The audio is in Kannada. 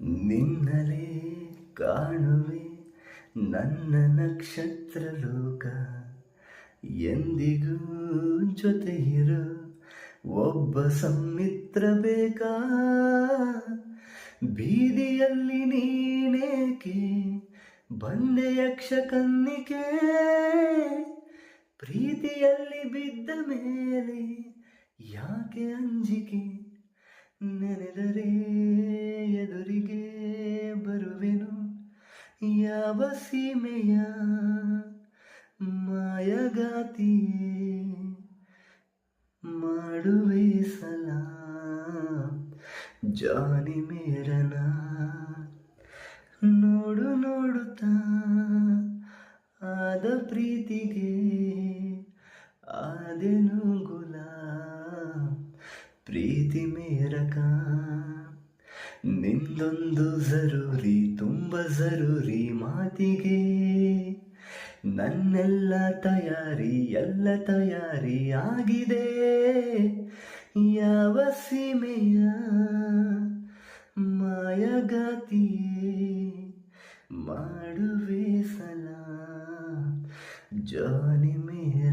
ನಿನ್ನಲೇ ಕಾಣುವೆ ನನ್ನ ನಕ್ಷತ್ರ ಲೋಕ, ಎಂದಿಗೂ ಜೊತೆ ಇರು ಒಬ್ಬ ಸಮ್ಮಿತ್ರ ಬೇಕಾ. ಬೀದಿಯಲ್ಲಿ ನೀನೇಕೆ ಬಂದೆ ಯಕ್ಷ ಕನ್ನಿಕೆ, ಪ್ರೀತಿಯಲ್ಲಿ ಬಿದ್ದ ಮೇಲೆ ಯಾಕೆ ಅಂಜಿಕೆ. ನೆನೆದರೆ ಎದುರಿಗೆ ಬರುವೆನು ಯಾವ ಸೀಮೆಯ ಮಾಯಗಾತಿಯೇ, ಮಾಡುವೆ ಸಲಾಂ ಜಾನಿ ಮೇರನ. ನೋಡು ನೋಡುತ್ತಾ ಆದ ಪ್ರೀತಿಗೆ ಆದೆನು ಗುಲಾಂ, ಪ್ರೀತಿ ಮೇರಕ. ನಿಂದೊಂದು ಜರೂರಿ, ತುಂಬ ಜರೂರಿ ಮಾತಿಗೆ, ನನ್ನೆಲ್ಲ ತಯಾರಿ ಎಲ್ಲ ತಯಾರಿ ಆಗಿದೆ. ಯಾವ ಸೀಮೆಯ ಮಾಯಗಾತಿಯೇ, ಮಾಡುವೆ ಸಲಾಂ ಜಾನಿ ಮೇರ.